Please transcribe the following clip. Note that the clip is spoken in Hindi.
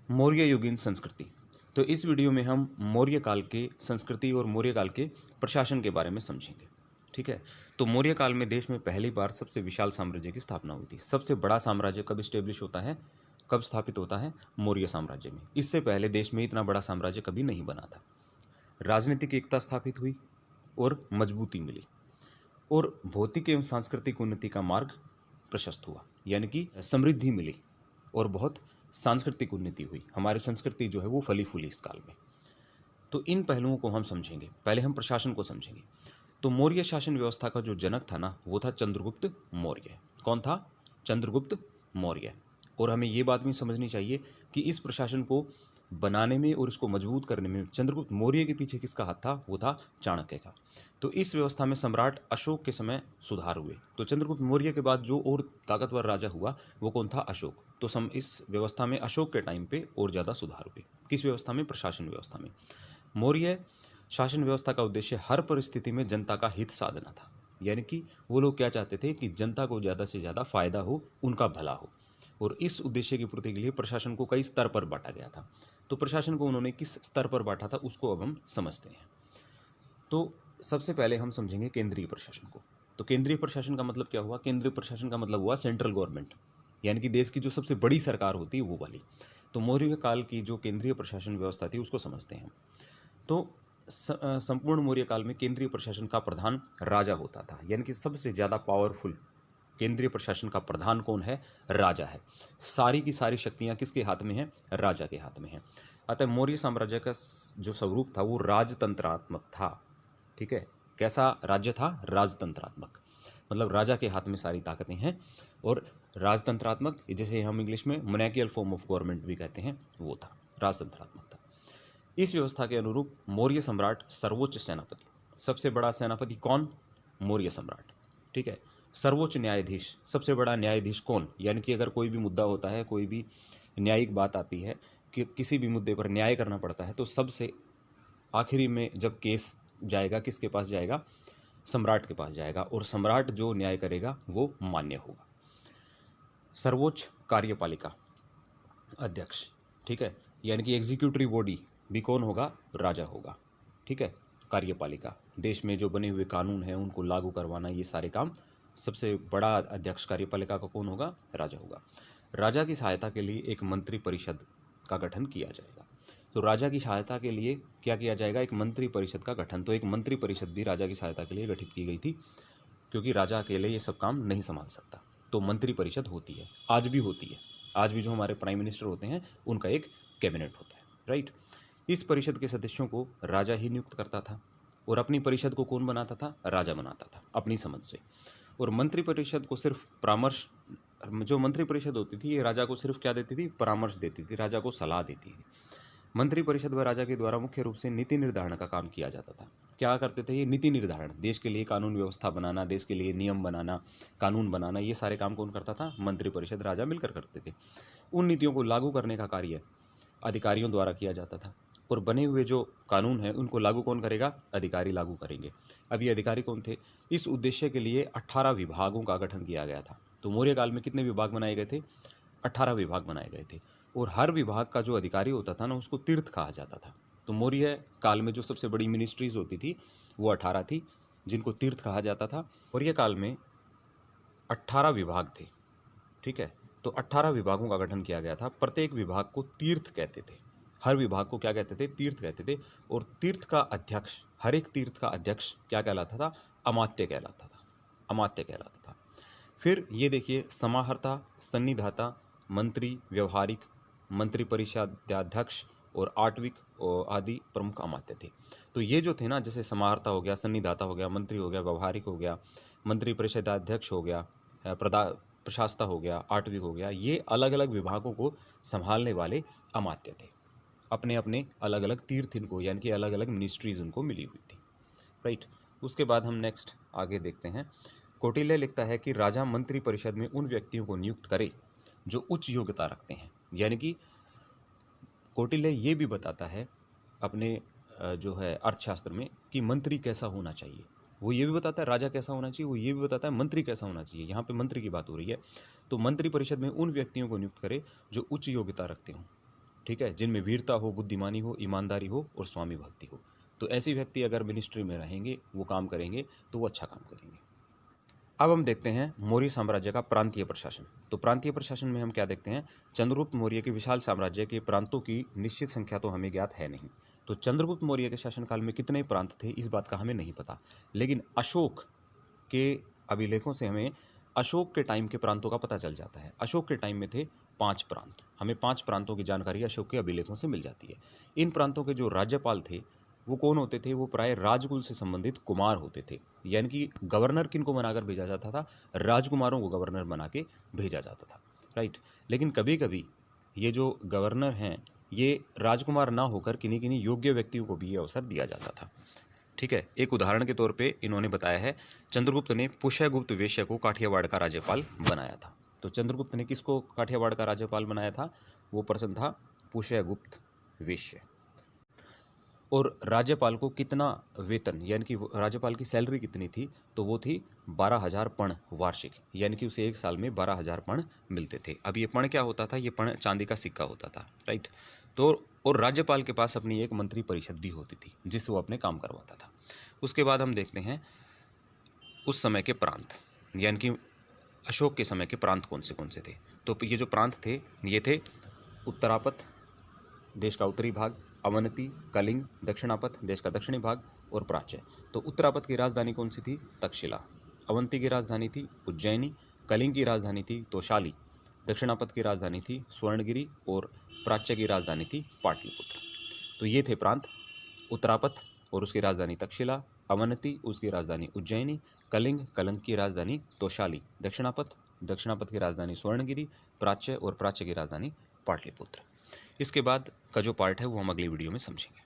मौर्य युगीन संस्कृति। तो इस वीडियो में हम मौर्य काल के संस्कृति और मौर्य काल के प्रशासन के बारे में समझेंगे। ठीक है। तो मौर्य काल में देश में पहली बार सबसे विशाल साम्राज्य की स्थापना हुई थी। सबसे बड़ा साम्राज्य कब स्टेब्लिश होता है, कब स्थापित होता है? मौर्य साम्राज्य में। इससे पहले देश में इतना बड़ा साम्राज्य कभी नहीं बना था। राजनीतिक एकता स्थापित हुई और मजबूती मिली और भौतिक एवं सांस्कृतिक उन्नति का मार्ग प्रशस्त हुआ, यानी कि समृद्धि मिली और बहुत सांस्कृतिक उन्नति हुई। हमारी संस्कृति जो है वो फली फूली इस काल में। तो इन पहलुओं को हम समझेंगे। पहले हम प्रशासन को समझेंगे। तो मौर्य शासन व्यवस्था का जो जनक था ना, वो था चंद्रगुप्त मौर्य। कौन था? चंद्रगुप्त मौर्य। और हमें ये बात भी समझनी चाहिए कि इस प्रशासन को बनाने में और इसको मजबूत करने में चंद्रगुप्त मौर्य के पीछे किसका हाथ था? वो था चाणक्य का। तो इस व्यवस्था में सम्राट अशोक के समय सुधार हुए। तो चंद्रगुप्त मौर्य के बाद जो और ताकतवर राजा हुआ वो कौन था? अशोक। तो इस व्यवस्था में अशोक के टाइम पे और ज़्यादा सुधार हुए। किस व्यवस्था में? प्रशासन व्यवस्था में। मौर्य शासन व्यवस्था का उद्देश्य हर परिस्थिति में जनता का हित साधना था। यानी कि वो लोग क्या चाहते थे कि जनता को ज़्यादा से ज़्यादा फायदा हो, उनका भला हो। और इस उद्देश्य की पूर्ति के लिए प्रशासन को कई स्तर पर बांटा गया था। तो प्रशासन को उन्होंने किस स्तर पर बांटा था उसको अब हम समझते हैं। तो सबसे पहले हम समझेंगे केंद्रीय प्रशासन को। तो केंद्रीय प्रशासन का मतलब क्या हुआ? केंद्रीय प्रशासन का मतलब हुआ सेंट्रल गवर्नमेंट, यानी कि देश की जो सबसे बड़ी सरकार होती है वो वाली। तो मौर्य काल की जो केंद्रीय प्रशासन व्यवस्था थी उसको समझते हैं। तो संपूर्ण मौर्य काल में केंद्रीय प्रशासन का प्रधान राजा होता था, यानी कि सबसे ज़्यादा पावरफुल केंद्रीय प्रशासन का प्रधान कौन है? राजा है। सारी की सारी शक्तियां किसके हाथ में हैं? राजा के हाथ में हैं। अतः मौर्य साम्राज्य का जो स्वरूप था वो राजतंत्रात्मक था। ठीक है। कैसा राज्य था? राजतंत्रात्मक। मतलब राजा के हाथ में सारी ताकतें हैं और राजतंत्रात्मक, जैसे हम इंग्लिश में मोनैकियल फॉर्म ऑफ गवर्नमेंट भी कहते हैं, वो था, राजतंत्रात्मक था। इस व्यवस्था के अनुरूप मौर्य सम्राट सर्वोच्च सेनापति, सबसे बड़ा सेनापति कौन? मौर्य सम्राट। ठीक है। सर्वोच्च न्यायाधीश, सबसे बड़ा न्यायाधीश कौन? यानी कि अगर कोई भी मुद्दा होता है, कोई भी न्यायिक बात आती है कि किसी भी मुद्दे पर न्याय करना पड़ता है, तो सबसे आखिरी में जब केस जाएगा किसके पास जाएगा? सम्राट के पास जाएगा। और सम्राट जो न्याय करेगा वो मान्य होगा। सर्वोच्च कार्यपालिका अध्यक्ष। ठीक है। यानी कि एग्जीक्यूटिव बॉडी भी कौन होगा? राजा होगा। ठीक है। कार्यपालिका, देश में जो बने हुए कानून हैं उनको लागू करवाना, ये सारे काम सबसे बड़ा अध्यक्ष कार्यपालिका का कौन होगा? राजा होगा। राजा की सहायता के लिए एक मंत्री परिषद का गठन किया जाएगा। तो राजा की सहायता के लिए क्या किया जाएगा? एक मंत्री परिषद का गठन। तो एक मंत्री परिषद भी राजा की सहायता के लिए गठित की गई थी, क्योंकि राजा अकेले ये सब काम नहीं संभाल सकता। तो मंत्री परिषद होती है, आज भी होती है। आज भी जो हमारे प्राइम मिनिस्टर होते हैं उनका एक कैबिनेट होता है, राइट। इस परिषद के सदस्यों को राजा ही नियुक्त करता था और अपनी परिषद को कौन बनाता था? राजा बनाता था अपनी समझ से। और मंत्री परिषद को सिर्फ परामर्श, जो मंत्री परिषद होती थी ये राजा को सिर्फ क्या देती थी? परामर्श देती थी, राजा को सलाह देती थी। मंत्री परिषद व राजा के द्वारा मुख्य रूप से नीति निर्धारण का काम किया जाता था। क्या करते थे ये? नीति निर्धारण, देश के लिए कानून व्यवस्था बनाना, देश के लिए नियम बनाना, कानून बनाना, ये सारे काम कौन करता था? मंत्री परिषद, राजा मिलकर करते थे। उन नीतियों को लागू करने का कार्य अधिकारियों द्वारा किया जाता था। और बने हुए जो कानून हैं उनको लागू कौन करेगा? अधिकारी लागू करेंगे। अब ये अधिकारी कौन थे? इस उद्देश्य के लिए 18 विभागों का गठन किया गया था। तो मौर्य काल में कितने विभाग बनाए गए थे? 18 विभाग बनाए गए थे। और हर विभाग का जो अधिकारी होता था ना, उसको तीर्थ कहा जाता था। तो मौर्य काल में जो सबसे बड़ी मिनिस्ट्रीज होती थी वो 18 थी, जिनको तीर्थ कहा जाता था। मौर्य काल में 18 विभाग थे। ठीक है। तो 18 विभागों का गठन किया गया था। प्रत्येक विभाग को तीर्थ कहते थे। हर विभाग को क्या कहते थे? तीर्थ कहते थे। और तीर्थ का अध्यक्ष, हर एक तीर्थ का अध्यक्ष क्या कहलाता था? अमात्य कहलाता था। अमात्य कहलाता था। फिर ये देखिए, समाहर्ता, सन्निधाता, मंत्री, व्यवहारिक, मंत्री परिषदाध्यक्ष और आठविक आदि प्रमुख अमात्य थे। तो ये जो थे ना, जैसे समाहर्ता हो गया, सन्निधाता हो गया, मंत्री हो गया, व्यवहारिक हो गया, मंत्री परिषदाध्यक्ष हो गया, प्रशासता हो गया, आठविक हो गया, ये अलग अलग विभागों को संभालने वाले अमात्य थे। अपने अपने अलग अलग तीर्थ इनको, यानी कि अलग अलग मिनिस्ट्रीज उनको मिली हुई थी, राइट। उसके बाद हम नेक्स्ट आगे देखते हैं। कौटिल्य लिखता है कि राजा मंत्री परिषद में उन व्यक्तियों को नियुक्त करे जो उच्च योग्यता रखते हैं। यानी कि कौटिल्य ये भी बताता है अपने जो है अर्थशास्त्र में कि मंत्री कैसा होना चाहिए। वो ये भी बताता है राजा कैसा होना चाहिए, वो ये भी बताता है मंत्री कैसा होना चाहिए। यहाँ पे मंत्री की बात हो रही है। तो मंत्री परिषद में उन व्यक्तियों को नियुक्त करे जो उच्च योग्यता रखते हों। ठीक है, जिनमें वीरता हो, बुद्धिमानी हो, ईमानदारी हो और स्वामी भक्ति हो। तो ऐसे व्यक्ति अगर मिनिस्ट्री में रहेंगे, वो काम करेंगे, तो वो अच्छा काम करेंगे। अब हम देखते हैं मौर्य साम्राज्य का प्रांतीय प्रशासन। तो प्रांतीय प्रशासन में हम क्या देखते हैं, चंद्रगुप्त मौर्य के विशाल साम्राज्य के प्रांतों की निश्चित संख्या तो हमें ज्ञात है नहीं। तो चंद्रगुप्त मौर्य के शासनकाल में कितने प्रांत थे, इस बात का हमें नहीं पता। लेकिन अशोक के अभिलेखों से हमें अशोक के टाइम के प्रांतों का पता चल जाता है। अशोक के टाइम में थे 5 प्रांत। हमें 5 प्रांतों की जानकारी अशोक के अभिलेखों से मिल जाती है। इन प्रांतों के जो राज्यपाल थे वो कौन होते थे, वो प्राय राजकुल से संबंधित कुमार होते थे। यानी कि गवर्नर किनको बनाकर भेजा जाता था, राजकुमारों को गवर्नर बना के भेजा जाता था, राइट। लेकिन कभी कभी ये जो गवर्नर हैं ये राजकुमार ना होकर किन्हीं किन्हीं योग्य व्यक्तियों को भी ये अवसर दिया जाता था, ठीक है। एक उदाहरण के तौर पे इन्होंने बताया है, चंद्रगुप्त ने पुष्यगुप्त वेश्य को काठियावाड़ का राज्यपाल बनाया था। तो चंद्रगुप्त ने किसको काठियावाड़ का राज्यपाल बनाया था, वो पर्सन था पुष्यगुप्त वेश्य। और राज्यपाल को कितना वेतन, यानी कि राज्यपाल की सैलरी कितनी थी, तो वो थी 12,000 पण वार्षिक, यानी कि उसे एक साल में 12,000 पण मिलते थे। अब ये पण क्या होता था, ये पण चांदी का सिक्का होता था, राइट। तो और राज्यपाल के पास अपनी एक मंत्री परिषद भी होती थी जिससे वो अपने काम करवाता था। उसके बाद हम देखते हैं उस समय के प्रांत, यानी कि अशोक के समय के प्रांत कौन से थे। तो ये जो प्रांत थे ये थे उत्तरापथ, देश का उत्तरी भाग, अवनति, कलिंग, दक्षिणापथ, देश का दक्षिणी भाग, और प्राच्य। तो उत्तरापथ की राजधानी कौन सी थी, तक्षशिला। अवंती की राजधानी थी उज्जैनी। कलिंग की राजधानी थी तोशाली। दक्षिणापथ की राजधानी थी स्वर्णगिरी और प्राच्य की राजधानी थी पाटलिपुत्र। तो ये थे प्रांत, उत्तरापथ और उसकी राजधानी तक्षशिला, अवनति उसकी राजधानी उज्जैनी, कलिंग कलिंग की राजधानी तोशाली, दक्षिणापथ की राजधानी स्वर्णगिरी, प्राच्य और प्राच्य की राजधानी पाटलिपुत्र। इसके बाद का जो पार्ट है वो हम अगली वीडियो में समझेंगे।